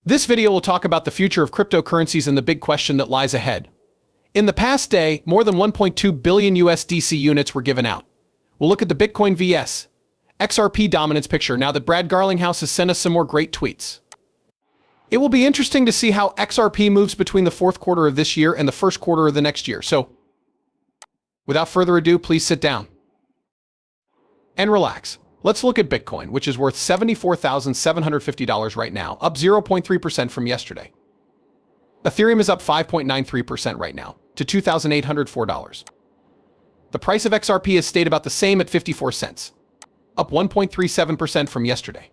This video will talk about the future of cryptocurrencies and the big question that lies ahead. In the past day, more than 1.2 billion USDC units were given out. We'll look at the Bitcoin vs. XRP dominance picture now that Brad Garlinghouse has sent us some more great tweets. It will be interesting to see how XRP moves between the fourth quarter of this year and the first quarter of the next year. So, without further ado, please sit down and relax. Let's look at Bitcoin, which is worth $74,750 right now, up 0.3% from yesterday. Ethereum is up 5.93% right now, to $2,804. The price of XRP has stayed about the same at 54 cents, up 1.37% from yesterday.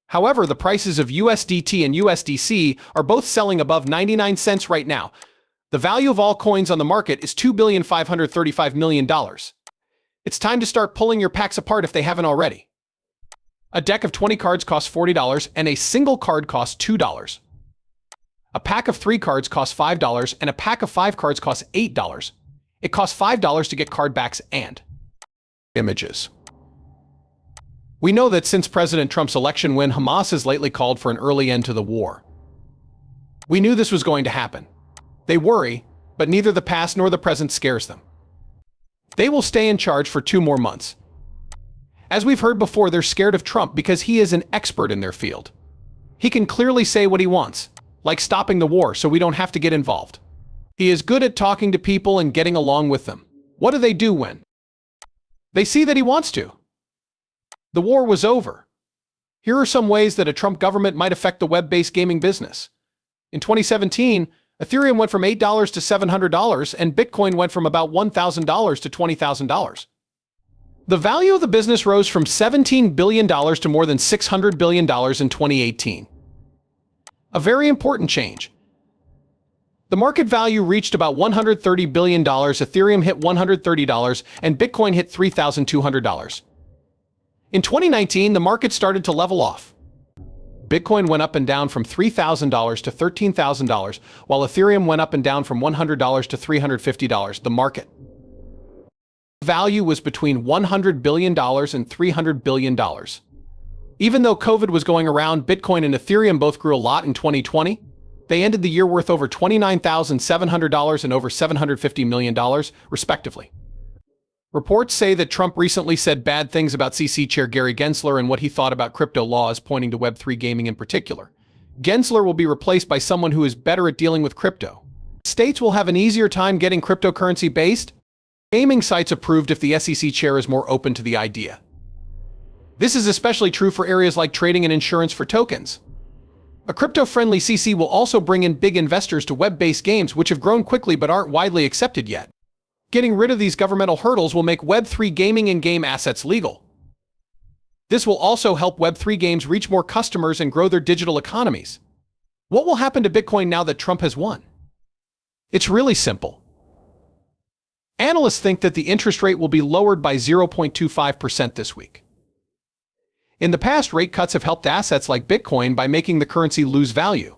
However, the prices of USDT and USDC are both selling above 99 cents right now. The value of all coins on the market is $2,535 million. It's time to start pulling your packs apart if they haven't already. A deck of 20 cards costs $40 and a single card costs $2. A pack of 3 cards costs $5 and a pack of 5 cards costs $8. It costs $5 to get card backs and images. We know that since President Trump's election win, Hamas has lately called for an early end to the war. We knew this was going to happen. They worry, but neither the past nor the present scares them. They will stay in charge for 2 more months. As we've heard before, they're scared of Trump because he is an expert in their field. He can clearly say what he wants, like stopping the war so we don't have to get involved. He is good at talking to people and getting along with them. What do they do when they see that he wants to? The war was over. Here are some ways that a Trump government might affect the web-based gaming business. In 2017, Ethereum went from $8 to $700, and Bitcoin went from about $1,000 to $20,000. The value of the business rose from $17 billion to more than $600 billion in 2018. A very important change. The market value reached about $130 billion, Ethereum hit $130, and Bitcoin hit $3,200. In 2019, the market started to level off. Bitcoin went up and down from $3,000 to $13,000, while Ethereum went up and down from $100 to $350. The market value was between $100 billion and $300 billion. Even though COVID was going around, Bitcoin and Ethereum both grew a lot in 2020. They ended the year worth over $29,700 and over $750 million, respectively. Reports say that Trump recently said bad things about CC Chair Gary Gensler and what he thought about crypto laws, pointing to Web3 gaming in particular. Gensler will be replaced by someone who is better at dealing with crypto. States will have an easier time getting cryptocurrency-based gaming sites approved if the SEC chair is more open to the idea. This is especially true for areas like trading and insurance for tokens. A crypto-friendly CC will also bring in big investors to web-based games which have grown quickly but aren't widely accepted yet. Getting rid of these governmental hurdles will make Web3 gaming and game assets legal. This will also help Web3 games reach more customers and grow their digital economies. What will happen to Bitcoin now that Trump has won? It's really simple. Analysts think that the interest rate will be lowered by 0.25% this week. In the past, rate cuts have helped assets like Bitcoin by making the currency lose value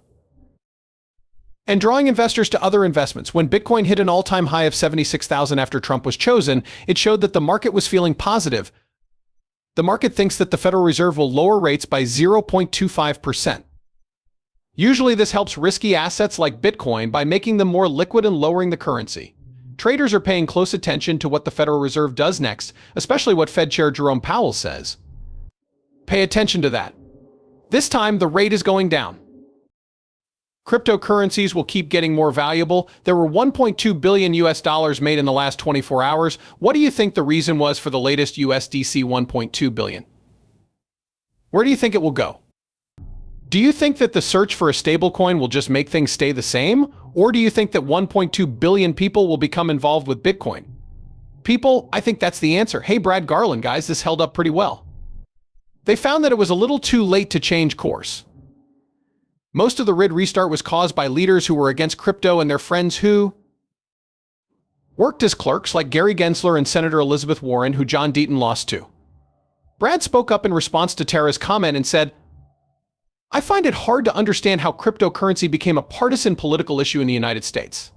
and drawing investors to other investments. When Bitcoin hit an all-time high of 76,000 after Trump was chosen, it showed that the market was feeling positive. The market thinks that the Federal Reserve will lower rates by 0.25%. Usually this helps risky assets like Bitcoin by making them more liquid and lowering the currency. Traders are paying close attention to what the Federal Reserve does next, especially what Fed Chair Jerome Powell says. Pay attention to that. This time, the rate is going down. Cryptocurrencies will keep getting more valuable. There were $1.2 billion made in the last 24 hours. What do you think the reason was for the latest USDC $1.2 billion? Where do you think it will go? Do you think that the search for a stablecoin will just make things stay the same? Or do you think that 1.2 billion people will become involved with Bitcoin? People, I think that's the answer. Hey, Brad Garland, guys, this held up pretty well. They found that it was a little too late to change course. Most of the RID restart was caused by leaders who were against crypto and their friends who worked as clerks like Gary Gensler and Senator Elizabeth Warren, who John Deaton lost to. Brad spoke up in response to Tara's comment and said, "I find it hard to understand how cryptocurrency became a partisan political issue in the United States.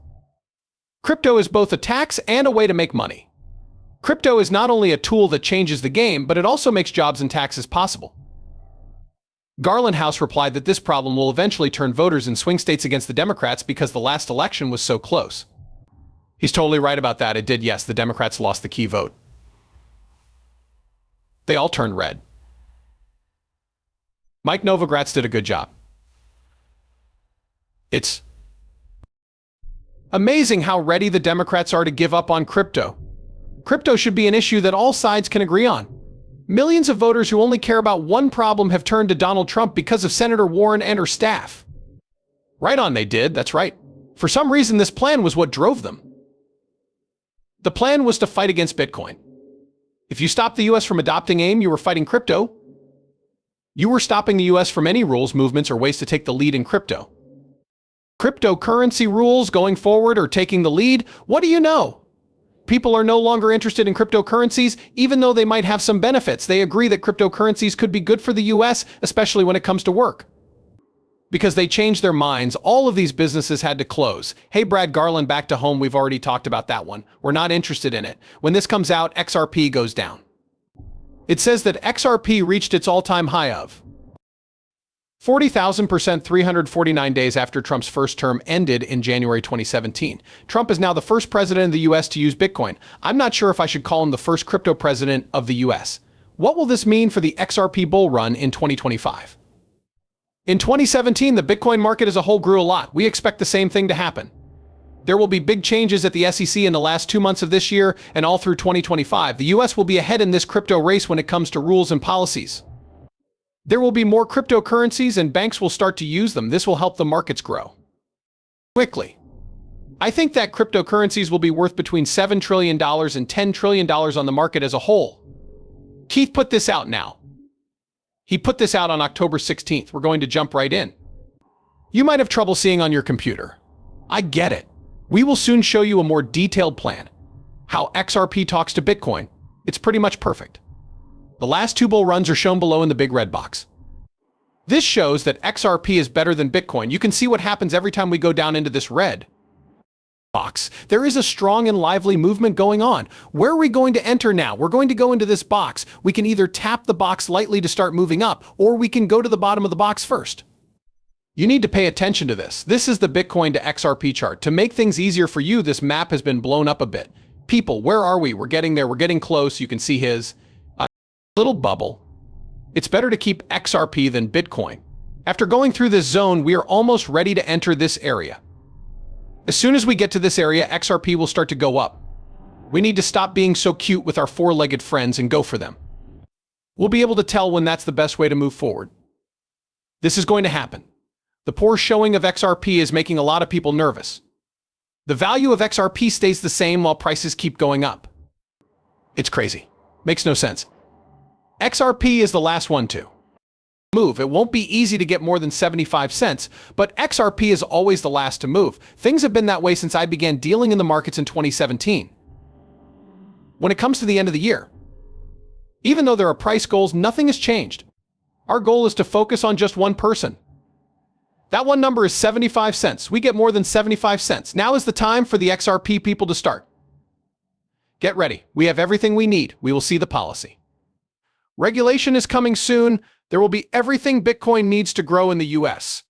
Crypto is both a tax and a way to make money. Crypto is not only a tool that changes the game, but it also makes jobs and taxes possible. Garlinghouse replied that this problem will eventually turn voters in swing states against the Democrats because the last election was so close. He's totally right about that. It did, yes, the Democrats lost the key vote. They all turned red. Mike Novogratz did a good job. It's amazing how ready the Democrats are to give up on crypto. Crypto should be an issue that all sides can agree on. Millions of voters who only care about one problem have turned to Donald Trump because of Senator Warren and her staff. Right on, they did, that's right. For some reason, this plan was what drove them. The plan was to fight against Bitcoin. If you stopped the US from adopting AIM, you were fighting crypto. You were stopping the US from any rules, movements, or ways to take the lead in crypto. Cryptocurrency rules going forward or taking the lead? What do you know? People are no longer interested in cryptocurrencies, even though they might have some benefits. They agree that cryptocurrencies could be good for the US, especially when it comes to work. Because they changed their minds, all of these businesses had to close. Hey, Brad Garland, back to home. We've already talked about that one. We're not interested in it. When this comes out, XRP goes down. It says that XRP reached its all-time high of 40,000% 349 days after Trump's first term ended in January 2017. Trump is now the first president of the US to use Bitcoin. I'm not sure if I should call him the first crypto president of the US. What will this mean for the XRP bull run in 2025? In 2017, the Bitcoin market as a whole grew a lot. We expect the same thing to happen. There will be big changes at the SEC in the last 2 months of this year and all through 2025. The US will be ahead in this crypto race when it comes to rules and policies. There will be more cryptocurrencies and banks will start to use them. This will help the markets grow quickly. I think that cryptocurrencies will be worth between $7 trillion and $10 trillion on the market as a whole. Keith put this out now. He put this out on October 16th. We're going to jump right in. You might have trouble seeing on your computer. I get it. We will soon show you a more detailed plan. How XRP talks to Bitcoin. It's pretty much perfect. The last 2 bull runs are shown below in the big red box. This shows that XRP is better than Bitcoin. You can see what happens every time we go down into this red box. There is a strong and lively movement going on. Where are we going to enter now? We're going to go into this box. We can either tap the box lightly to start moving up, or we can go to the bottom of the box first. You need to pay attention to this. This is the Bitcoin to XRP chart. To make things easier for you, this map has been blown up a bit. People, where are we? We're getting there. We're getting close. You can see his little bubble. It's better to keep XRP than Bitcoin. After going through this zone, we are almost ready to enter this area. As soon as we get to this area, XRP will start to go up. We need to stop being so cute with our 4-legged friends and go for them. We'll be able to tell when that's the best way to move forward. This is going to happen. The poor showing of XRP is making a lot of people nervous. The value of XRP stays the same while prices keep going up. It's crazy. Makes no sense. XRP is the last one to move. It won't be easy to get more than 75 cents, but XRP is always the last to move. Things have been that way since I began dealing in the markets in 2017. When it comes to the end of the year, even though there are price goals, nothing has changed. Our goal is to focus on just one person. That one number is 75 cents. We get more than 75 cents. Now is the time for the XRP people to start. Get ready. We have everything we need. We will see the policy. Regulation is coming soon. There will be everything Bitcoin needs to grow in the US.